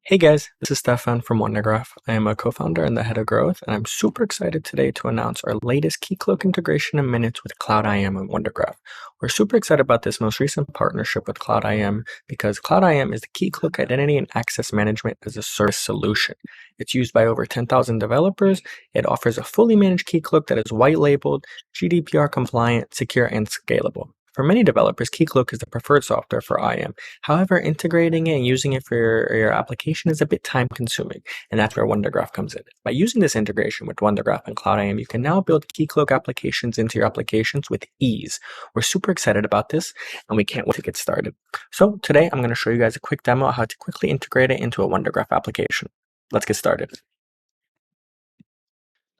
Hey guys, this is Stefan from WonderGraph. I am a co-founder and the head of growth, and I'm super excited today to announce our latest Keycloak integration in minutes with Cloud IAM and WonderGraph. We're super excited about this most recent partnership with Cloud IAM because Cloud IAM is the Keycloak identity and access management as a service solution. It's used by over 10,000 developers. It offers a fully managed Keycloak that is white labeled, GDPR compliant, secure, and scalable. For many developers, Keycloak is the preferred software for IAM. However, integrating it and using it for your application is a bit time consuming, and that's where WonderGraph comes in. By using this integration with WonderGraph and Cloud IAM, you can now build Keycloak applications into your applications with ease. We're super excited about this, and we can't wait to get started. So today, I'm going to show you guys a quick demo of how to quickly integrate it into a WonderGraph application. Let's get started.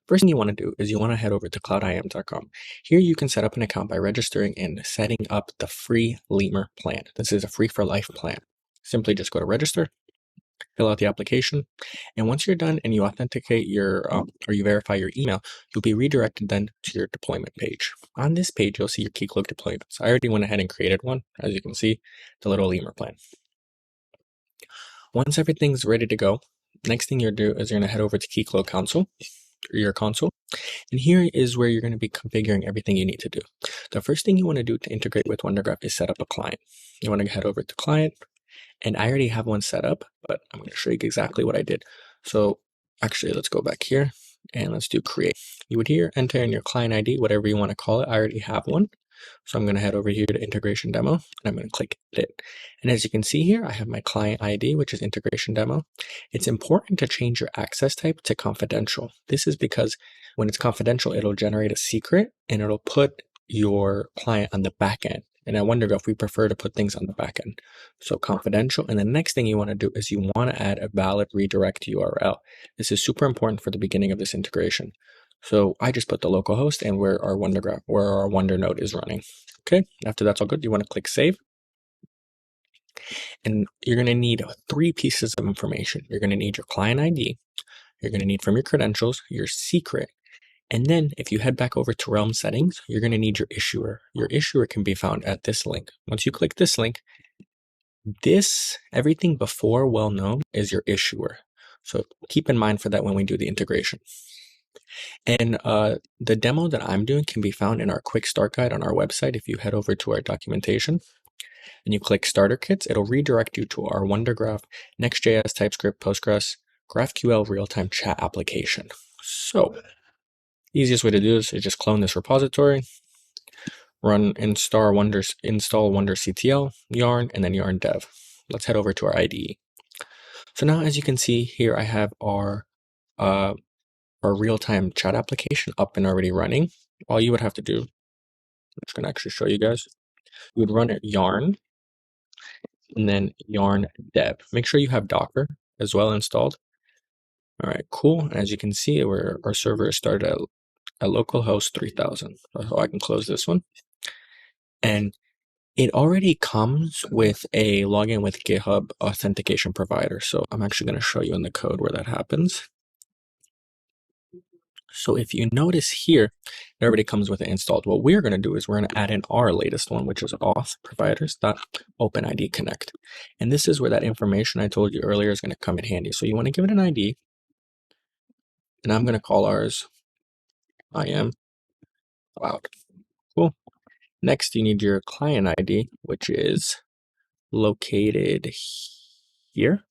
First thing you want to do is you want to head over to cloudiam.com. Here you can set up an account by registering and setting up the free Lemur plan. This is a free for life plan. Simply just go to register, fill out the application, and once you're done and you authenticate your or you verify your email, you'll be redirected then to your deployment page. On this page, you'll see your Keycloak deployments. I already went ahead and created one, as you can see, the little Lemur plan. Once everything's ready to go, next thing you'll do is you're going to head over to Keycloak console, or your console. And here is where you're going to be configuring everything you need to do. The first thing you want to do to integrate with WonderGraph is set up a client. You want to head over to client, and I already have one set up, but I'm going to show you exactly what I did. So actually, let's go back here and let's do create. You would here enter in your client ID, whatever you want to call it. I already have one. So I'm going to head over here to integration demo, and I'm going to click edit. And as you can see here, I have my client ID, which is integration demo. It's important to change your access type to confidential. This is because when it's confidential, it'll generate a secret and it'll put your client on the back end. And I wonder if we prefer to put things on the back end. So confidential. And the next thing you want to do is you want to add a valid redirect URL. This is super important for the beginning of this integration. So I just put the local host and where our Wonder node is running. Okay, after that's all good, you want to click save. And you're going to need 3 pieces of information. You're going to need your client ID. You're going to need from your credentials, your secret. And then if you head back over to Realm settings, you're going to need your issuer. Your issuer can be found at this link. Once you click this link, everything before well known is your issuer. So keep in mind for that when we do the integration. And the demo that I'm doing can be found in our quick start guide on our website. If you head over to our documentation and you click starter kits, it'll redirect you to our WonderGraph, Next.js, TypeScript, Postgres, GraphQL real-time chat application. So easiest way to do this is just clone this repository, run install wonderctl, yarn, and then yarn dev. Let's head over to our IDE. So now as you can see here, I have our real-time chat application up and already running. All you would have to do, I'm just going to actually show you guys. You would run it yarn and then yarn dev. Make sure you have Docker as well installed. All right, cool. As you can see, our server is started at localhost 3000. So I can close this one. And it already comes with a login with GitHub authentication provider. So I'm actually going to show you in the code where that happens. So if you notice here, it already comes with it installed. What we're going to do is we're going to add in our latest one, which is auth providers.openid connect. And this is where that information I told you earlier is going to come in handy. So you want to give it an ID. And I'm going to call ours IAM Cloud. Cool. Next, you need your client ID, which is located here.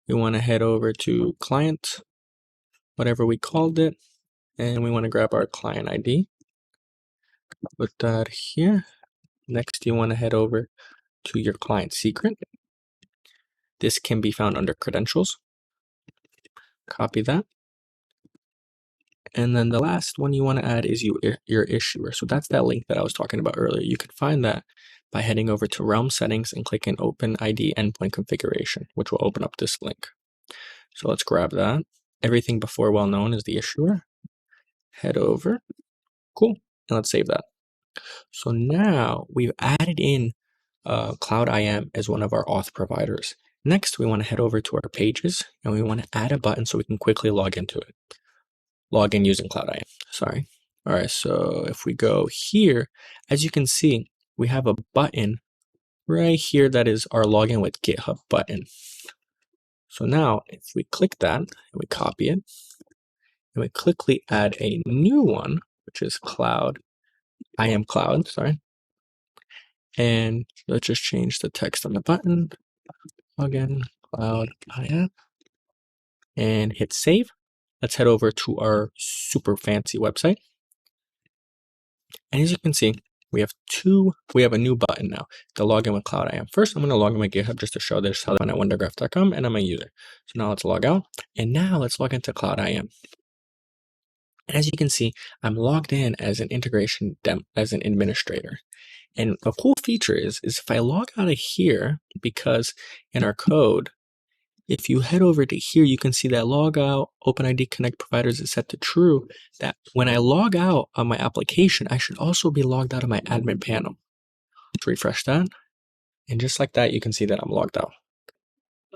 We want to head over to client, whatever we called it. And we want to grab our client ID. Put that here. Next, you want to head over to your client secret. This can be found under credentials. Copy that. And then the last one you want to add is your issuer. So that's that link that I was talking about earlier. You can find that by heading over to Realm settings and clicking Open ID Endpoint Configuration, which will open up this link. So let's grab that. Everything before well known is the issuer. Head over. Cool. And let's save that. So now we've added in Cloud IAM as one of our auth providers. Next, we want to head over to our pages and we want to add a button so we can quickly log into it. Log in using Cloud IAM. Sorry. All right. So if we go here, as you can see, we have a button right here that is our login with GitHub button. So now if we click that and we copy it, and we quickly add a new one, which is Cloud IAM Cloud, sorry. And let's just change the text on the button. Login Cloud IAM. And hit save. Let's head over to our super fancy website. And as you can see, we have a new button now to log in with Cloud IAM. First, I'm going to log in with GitHub just to show this how I'm at wondergraph.com and I'm a user. So now let's log out. And now let's log into Cloud IAM. And as you can see, I'm logged in as an as an administrator. And a cool feature is if I log out of here, because in our code, if you head over to here, you can see that logout OpenID Connect providers is set to true, that when I log out on my application, I should also be logged out of my admin panel. Let's refresh that. And just like that, you can see that I'm logged out.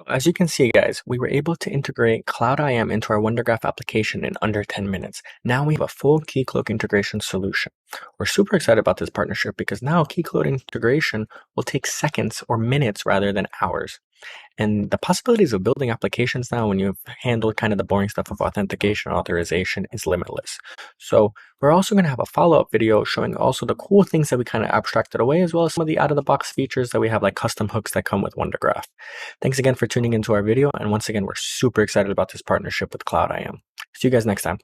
As you can see, guys, we were able to integrate Cloud IAM into our WonderGraph application in under 10 minutes. Now we have a full Keycloak integration solution. We're super excited about this partnership because now Keycloak integration will take seconds or minutes rather than hours. And the possibilities of building applications now when you've handled kind of the boring stuff of authentication and authorization is limitless. So we're also going to have a follow-up video showing also the cool things that we kind of abstracted away, as well as some of the out-of-the-box features that we have, like custom hooks that come with WonderGraph. Thanks again for tuning into our video. And once again, we're super excited about this partnership with Cloud IAM. See you guys next time.